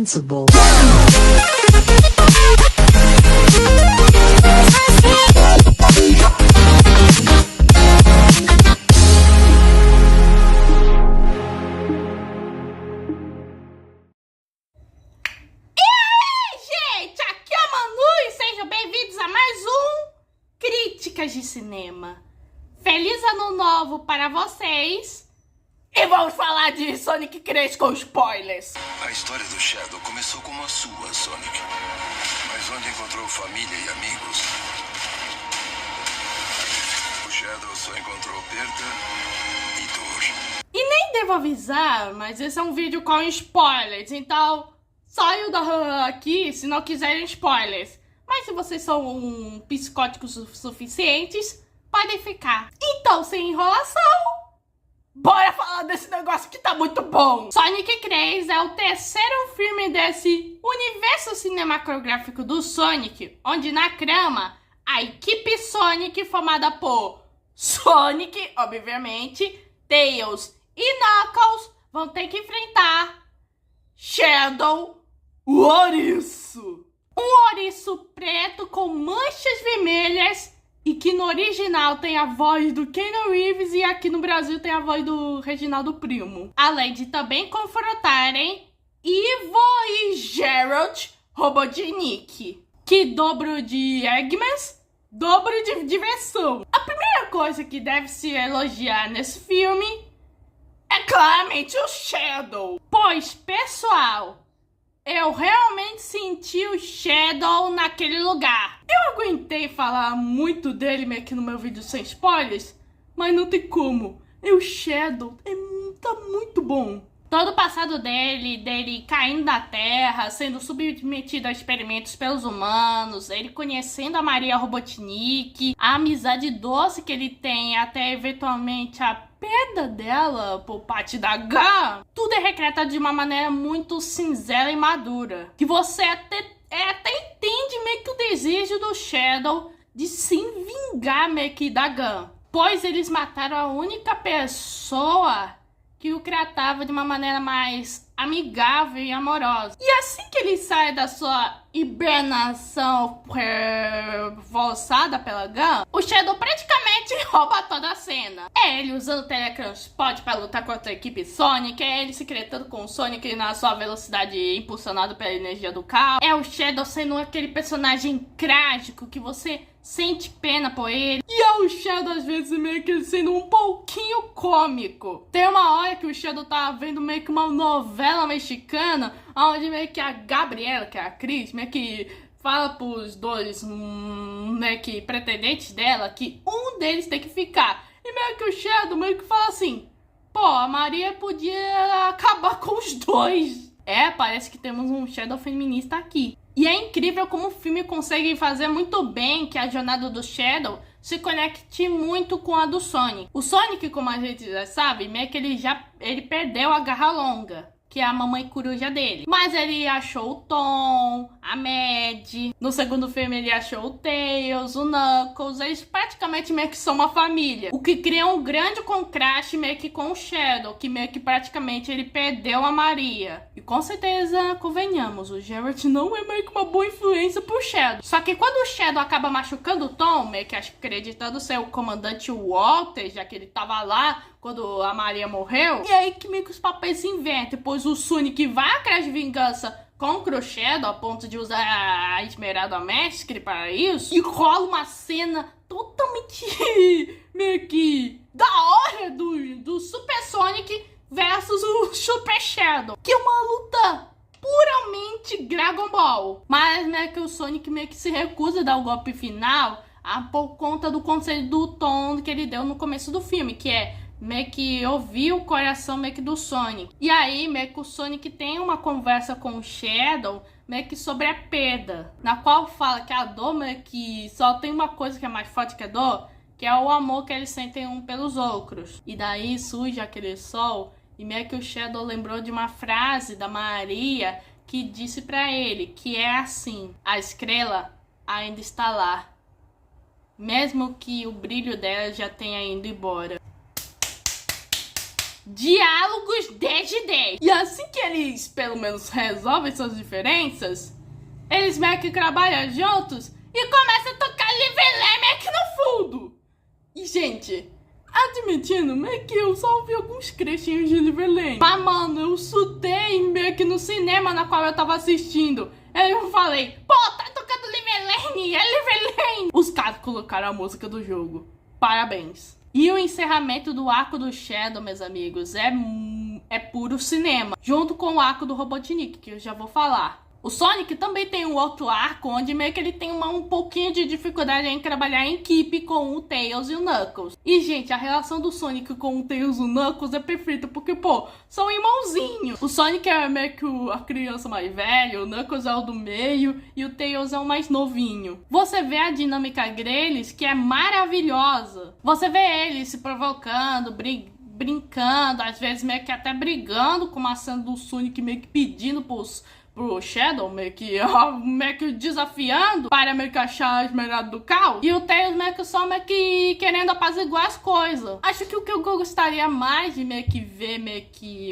invincible. Críticas de cinema. Feliz ano novo para vocês. E vamos falar de Sonic 3 com spoilers. A história do Shadow começou como a sua, Sonic. Mas onde encontrou família e amigos, o Shadow só encontrou perda e dor. E nem devo avisar, mas esse é um vídeo com spoilers, então saiu daqui se não quiserem spoilers. Mas se vocês são psicóticos o suficientes, podem ficar. Então, sem enrolação, bora falar desse negócio que tá muito bom. Sonic 3 é o terceiro filme desse universo cinematográfico do Sonic, onde na trama, a equipe Sonic, formada por Sonic, obviamente, Tails e Knuckles, vão ter que enfrentar Shadow, o ouriço. Um ouriço preto com manchas vermelhas e que no original tem a voz do Keanu Reeves e aqui no Brasil tem a voz do Reginaldo Primo. Além de também confrontarem Ivo e Gerald Robotnik, que dobro de Eggmans, dobro de diversão. A primeira coisa que deve se elogiar nesse filme é claramente o Shadow. Pois, pessoal, eu realmente senti o Shadow naquele lugar. Eu aguentei falar muito dele aqui no meu vídeo sem spoilers, mas não tem como. O Shadow tá muito bom. Todo o passado dele caindo da terra, sendo submetido a experimentos pelos humanos, ele conhecendo a Maria Robotnik, a amizade doce que ele tem, até eventualmente a perda dela por parte da Gun, tudo é retratado de uma maneira muito cinzela e madura. Que você até entende meio que o desejo do Shadow de se vingar meio que da Gun. Pois eles mataram a única pessoa que o tratava de uma maneira mais amigável e amorosa. E assim que ele sai da sua hibernação forçada pela Gun, o Shadow praticamente rouba toda a cena. É ele usando o teletransporte para lutar contra a equipe Sonic, é ele se secretando com o Sonic na sua velocidade impulsionado pela energia do caos. É o Shadow sendo aquele personagem trágico que você sente pena por ele. E é o Shadow às vezes meio que sendo um pouquinho cômico. Tem uma hora que o Shadow tá vendo meio que uma novela mexicana, onde meio que a Gabriela, que é a Cris, meio que fala pros dois meio que pretendentes dela que um deles tem que ficar. E meio que o Shadow meio que fala assim: pô, a Maria podia acabar com os dois. É, parece que temos um Shadow feminista aqui. E é incrível como o filme consegue fazer muito bem que a jornada do Shadow se conecte muito com a do Sonic. O Sonic, como a gente já sabe, meio que ele perdeu a garra longa, que é a mamãe coruja dele. Mas ele achou o Tom, a Mad. No segundo filme ele achou o Tails, o Knuckles. Eles praticamente meio que são uma família. O que cria um grande contraste meio que com o Shadow, que meio que praticamente ele perdeu a Maria. E com certeza, convenhamos, o Geralt não é meio que uma boa influência pro Shadow. Só que quando o Shadow acaba machucando o Tom, meio que acreditando ser o comandante Walter, já que ele tava lá quando a Maria morreu, e aí que meio que os papéis se invertem, pois o Sonic vai atrás de vingança contra o Shadow a ponto de usar a Esmeralda Mestre para isso, e rola uma cena totalmente meio que da hora do Super Sonic versus o Super Shadow, que é uma luta puramente Dragon Ball. Mas meio que o Sonic meio que se recusa a dar o golpe final por conta do conselho do Tom que ele deu no começo do filme, que é meio que ouvir o coração meio que do Sonic. E aí meio que o Sonic tem uma conversa com o Shadow meio que sobre a perda, na qual fala que a dor meio que só tem uma coisa que é mais forte que a dor, que é o amor que eles sentem um pelos outros. E daí surge aquele sol e meio que o Shadow lembrou de uma frase da Maria que disse pra ele, que é assim: a estrela ainda está lá, mesmo que o brilho dela já tenha ido embora. diálogos 10 de 10. E assim que eles, pelo menos, resolvem suas diferenças, eles meio que trabalham juntos e começam a tocar Live aqui no fundo. E, gente, admitindo, meio que eu só ouvi alguns trechinhos de Live. Mas, mano, eu sutei meio que no cinema na qual eu tava assistindo. Aí eu falei, pô, tá tocando Live, é Live. Os caras colocaram a música do jogo. Parabéns. E o encerramento do arco do Shadow, meus amigos, é puro cinema. Junto com o arco do Robotnik, que eu já vou falar. O Sonic também tem um outro arco, onde meio que ele tem um pouquinho de dificuldade em trabalhar em equipe com o Tails e o Knuckles. E, gente, a relação do Sonic com o Tails e o Knuckles é perfeita, porque, pô, são irmãozinhos. O Sonic é meio que a criança mais velha, o Knuckles é o do meio e o Tails é o mais novinho. Você vê a dinâmica deles, que é maravilhosa. Você vê eles se provocando, brincando, às vezes meio que até brigando, com a cena do Sonic meio que pedindo pro Shadow, meio que desafiando para meio que achar as melhores do caos. E o Tails meio que querendo apaziguar as coisas. Acho que o que eu gostaria mais de meio que ver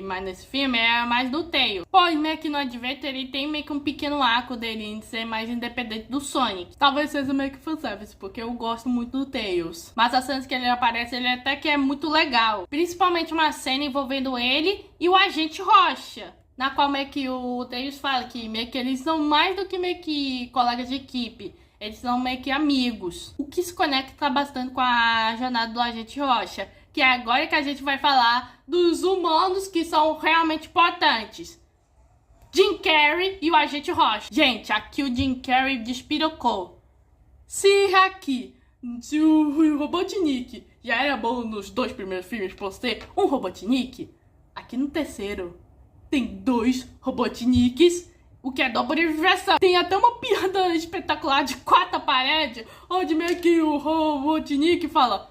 mais nesse filme é mais do Tails. Pois meio que no Adventure ele tem meio que um pequeno arco dele em ser mais independente do Sonic. Talvez seja meio que fanservice, porque eu gosto muito do Tails. Mas as cenas que ele aparece, ele até que é muito legal. Principalmente uma cena envolvendo ele e o Agente Rocha, na qual meio que o Tails fala que meio que eles são mais do que meio que colegas de equipe. Eles são meio que amigos. O que se conecta bastante com a jornada do Agente Rocha. Que é agora que a gente vai falar dos humanos que são realmente importantes. Jim Carrey e o Agente Rocha. Gente, aqui o Jim Carrey despirocou. Se o Robotnik já era bom nos 2 primeiros filmes por ser um Robotnik, aqui no terceiro tem 2 Robotniks, o que é dobra diversão. Tem até uma piada espetacular de 4 paredes, onde meio que o Robotnik fala: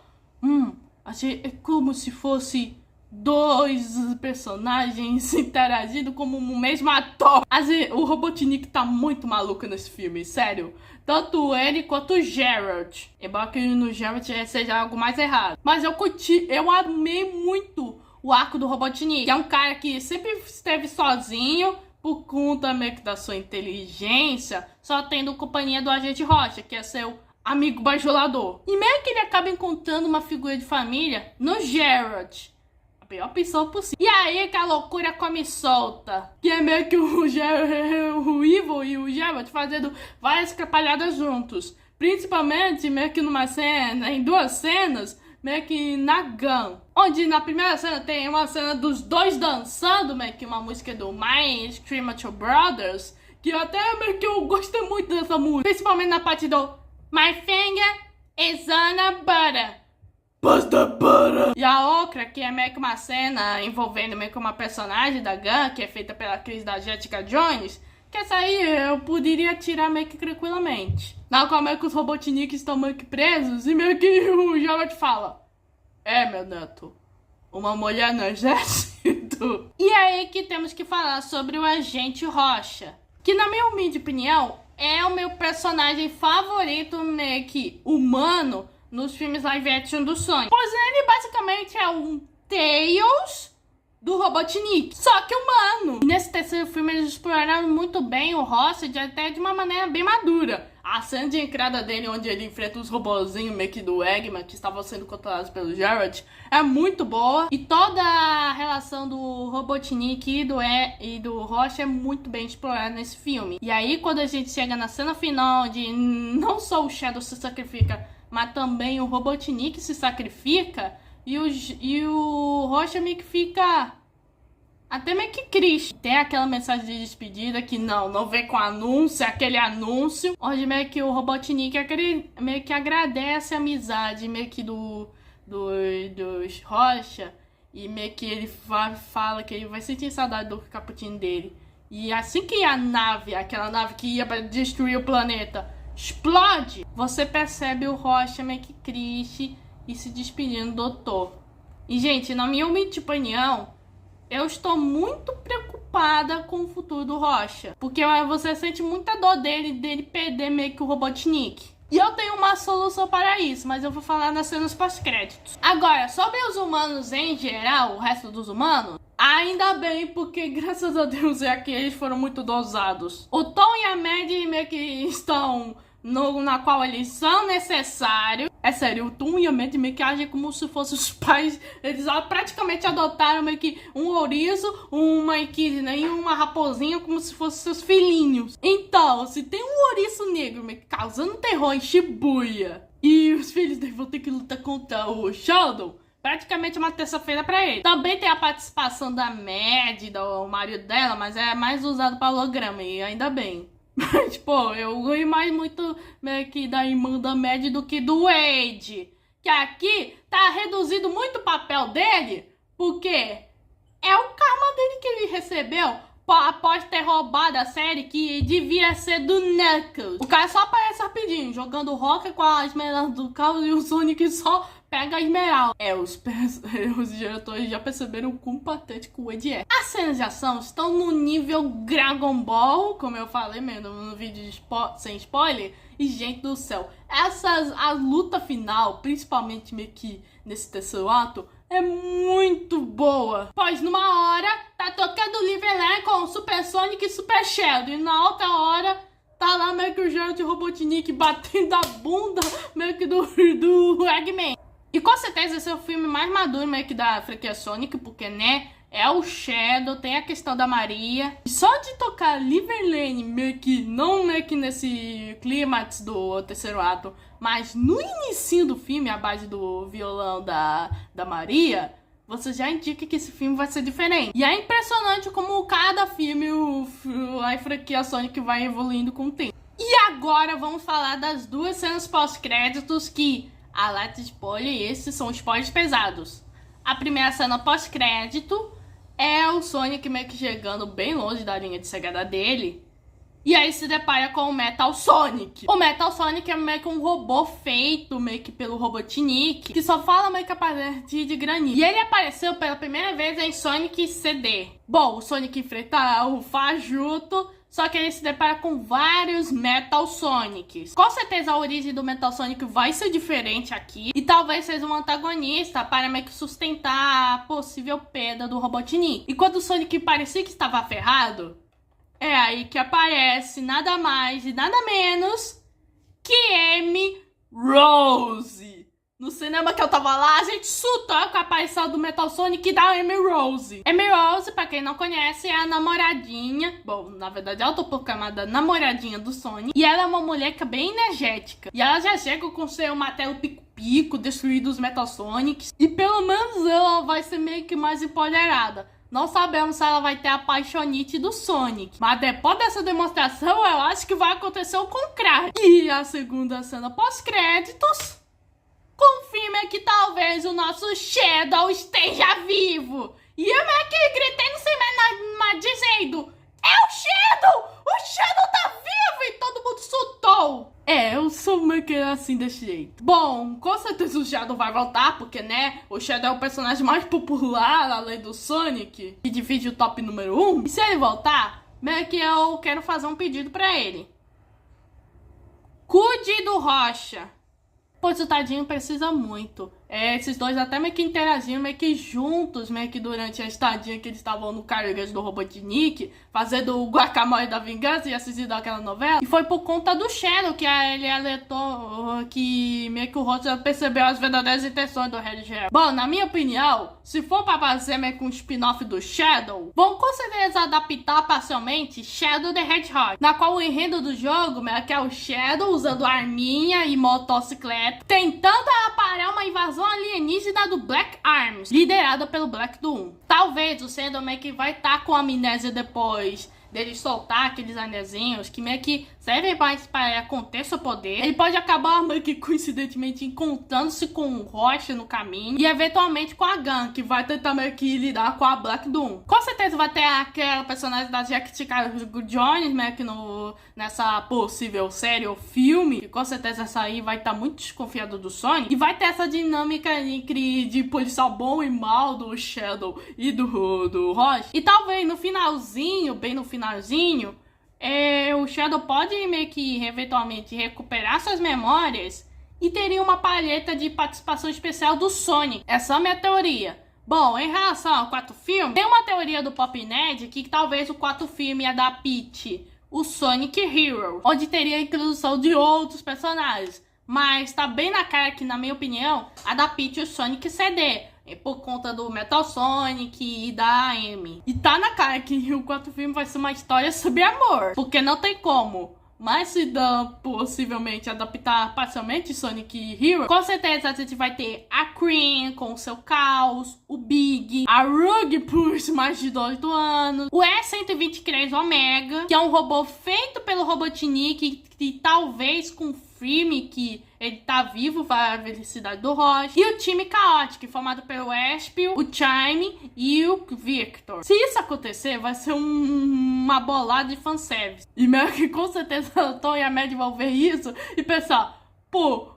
é como se fosse 2 personagens interagindo como um mesmo ator. O Robotnik tá muito maluco nesse filme, sério. Tanto ele quanto o Geralt. Embora que no Geralt seja algo mais errado. Mas eu amei muito o arco do Robotnik, que é um cara que sempre esteve sozinho por conta meio que da sua inteligência, só tendo companhia do Agente Rocha, que é seu amigo bajulador. E meio que ele acaba encontrando uma figura de família no Geralt. A pior pessoa possível. E aí que a loucura come solta. Que é meio que o Evil e o Geralt fazendo várias atrapalhadas juntos. Principalmente meio que numa cena, em 2 cenas, meio que na Gun. Onde na primeira cena tem uma cena dos 2 dançando, meio que uma música do My Extreme Brothers, que até meio que eu gostei muito dessa música. Principalmente na parte do My Finger is on a butter. Pasta butter. E a outra, que é meio que uma cena envolvendo meio que uma personagem da Gun, que é feita pela atriz da Jessica Jones, que essa aí eu poderia tirar meio que tranquilamente. Na qual meio que os Robotniks estão meio que presos e meio que o Geralt fala: meu neto, uma mulher no exército. E aí que temos que falar sobre o Agente Rocha, que na minha humilde opinião é o meu personagem favorito meio que humano nos filmes live action do Sonic. Pois ele basicamente é um Tails do Robotnik, só que humano. E nesse terceiro filme eles exploraram muito bem o Rocha, até de uma maneira bem madura. A cena de entrada dele, onde ele enfrenta os robozinhos meio que do Eggman, que estavam sendo controlados pelo Geralt, é muito boa. E toda a relação do Robotnik e do Rocha é muito bem explorada nesse filme. E aí quando a gente chega na cena final, onde não só o Shadow se sacrifica, mas também o Robotnik se sacrifica, e o Rocha meio que fica até meio que triste. Tem aquela mensagem de despedida que não vem com anúncio, aquele anúncio, onde meio que o Robotnik meio que agradece a amizade meio que dos Rocha, e meio que ele fala que ele vai sentir saudade do cappuccino dele. E assim que a nave, aquela nave que ia pra destruir o planeta, explode, você percebe o Rocha meio que triste e se despedindo do doutor. E, gente, na minha humilde opinião, eu estou muito preocupada com o futuro do Rocha. Porque você sente muita dor dele perder meio que o Robotnik. E eu tenho uma solução para isso, mas eu vou falar nas cenas pós-créditos. Agora, sobre os humanos em geral, o resto dos humanos, ainda bem, porque graças a Deus é que eles foram muito dosados. O Tom e a Maddie meio que estão na qual eles são necessários. É sério, o Tom e a Maddie meio que agem como se fossem os pais. Eles praticamente adotaram meio que um ouriço, uma equidna e uma raposinha como se fossem seus filhinhos. Então, se tem um ouriço negro meio que causando terror em Shibuya e os filhos dele vão ter que lutar contra o Sheldon, praticamente uma terça-feira pra ele. Também tem a participação da Maddie, do marido dela, mas é mais usado para holograma, e ainda bem. Mas, pô, eu ganhei mais muito meio que da irmã da Maddie do que do Wade. Que aqui tá reduzido muito o papel dele, porque é o karma dele que ele recebeu após ter roubado a série que devia ser do Knuckles. O cara só aparece rapidinho, jogando rock com a esmeralda do carro e o Sonic só pega a esmeralda. Os diretores já perceberam o quão patético o Wade é. As cenas de ação estão no nível Dragon Ball, como eu falei mesmo no vídeo sem spoiler. E, gente do céu, a luta final, principalmente meio que nesse terceiro ato, é muito boa. Pois numa hora tá tocando Liverland com o Super Sonic e Super Sheldon. E na outra hora tá lá meio que o Geralt Robotnik batendo a bunda meio que do Eggman. E com certeza esse é o filme mais maduro meio que da franquia Sonic, porque, né, é o Shadow, tem a questão da Maria. E só de tocar Liverland meio que, não meio que nesse clímax do terceiro ato, mas no início do filme, a base do violão da Maria, você já indica que esse filme vai ser diferente. E é impressionante como cada filme, a franquia Sonic vai evoluindo com o tempo. E agora vamos falar das duas cenas pós-créditos que, alerta spoiler, e esses são spoilers pesados. A primeira cena pós-crédito é o Sonic meio que chegando bem longe da linha de chegada dele. E aí se depara com o Metal Sonic. O Metal Sonic é meio que um robô feito meio que pelo Robotnik, que só fala meio que a partir de granito. E ele apareceu pela primeira vez em Sonic CD. Bom, o Sonic enfrenta o Fajuto, só que ele se depara com vários Metal Sonics. Com certeza a origem do Metal Sonic vai ser diferente aqui. E talvez seja um antagonista para meio que sustentar a possível perda do Robotnik. E quando o Sonic parecia que estava ferrado, é aí que aparece nada mais e nada menos que Amy Rose. No cinema que eu tava lá, a gente surtou com a aparição do Metal Sonic e da Amy Rose. Amy Rose, pra quem não conhece, é a namoradinha. Bom, na verdade, ela autoproclamada namoradinha do Sonic. E ela é uma mulher que é bem energética. E ela já chega com seu martelo pico-pico, destruindo os Metal Sonics. E pelo menos ela vai ser meio que mais empoderada. Não sabemos se ela vai ter a paixonite do Sonic. Mas depois dessa demonstração, eu acho que vai acontecer o contrário. E a segunda cena pós-créditos confirma que talvez o nosso Shadow esteja vivo. E eu meio que gritei no cinema dizendo: é o Shadow! O Shadow tá vivo! E todo mundo surtou. É, eu sou meio que assim desse jeito. Bom, com certeza o Shadow vai voltar, porque, né, o Shadow é o personagem mais popular, além do Sonic, que divide o top número 1. E se ele voltar, meio que eu quero fazer um pedido pra ele. Cuide do Rocha. Pois o tadinho precisa muito. Esses dois até meio que interagiam meio que juntos, meio que durante a estadinha que eles estavam no caranguejo do Robotnik, fazendo o Guacamole da Vingança e assistindo aquela novela. E foi por conta do Shadow que ele alertou que meio que o Rocha percebeu as verdadeiras intenções do Red Shadow. Bom, na minha opinião, se for pra fazer meio que um spin-off do Shadow, vão com certeza adaptar parcialmente Shadow the Hedgehog, na qual o enredo do jogo meio que é o Shadow usando arminha e motocicleta, tentando aparar uma invasão alienígena do Black Arms, liderada pelo Black Doom. Talvez o Shadow meio que vai estar com amnésia depois dele soltar aqueles anezinhos que meio que servem mais para conter seu poder. Ele pode acabar meio que coincidentemente encontrando-se com o Rocha no caminho e eventualmente com a Gun, que vai tentar meio que lidar com a Black Doom. Com certeza vai ter aquela personagem da Jack Jones meio que nessa possível série ou filme, que com certeza essa aí vai estar muito desconfiada do Sonic, e vai ter essa dinâmica de policial bom e mal do Shadow e do Rocha. E talvez no finalzinho, bem no finalzinho, o Shadow pode meio que eventualmente recuperar suas memórias e teria uma palheta de participação especial do Sonic. Essa é a minha teoria. Bom, em relação ao quarto filme, tem uma teoria do Pop Nerd que talvez o quarto filme ia dar Peach, o Sonic Hero, onde teria a introdução de outros personagens. Mas tá bem na cara que, na minha opinião, a da Peach e o Sonic CD, por conta do Metal Sonic e da Amy. E tá na cara que o quarto filme vai ser uma história sobre amor, porque não tem como. Mas se dá possivelmente adaptar parcialmente Sonic Hero, com certeza a gente vai ter a Cream com o seu caos, o Big, a Rug por mais de 18 anos, o E123 Omega, que é um robô feito pelo Robotnik, que talvez confirme que ele tá vivo para a felicidade do Roger, e o time Chaotic, formado pelo Espio, o Chime e o Victor. Se isso acontecer, vai ser uma bolada de fanservice. E meio que com certeza o Tom e a Mad vão ver isso e pensar, pô,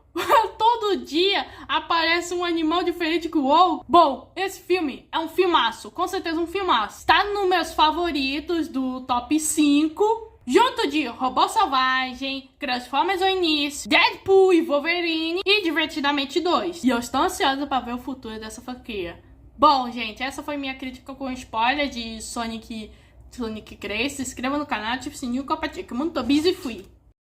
todo dia aparece um animal diferente que o WoW. Bom, esse filme é um filmaço, com certeza um filmaço. Tá nos meus favoritos do top 5. Junto de Robô Selvagem, Transformers o Início, Deadpool e Wolverine e Divertidamente 2. E eu estou ansiosa para ver o futuro dessa franquia. Bom, gente, essa foi minha crítica com spoiler de Sonic 3. Se inscreva no canal, ative o sininho, compartilhe. Muito busy e fui.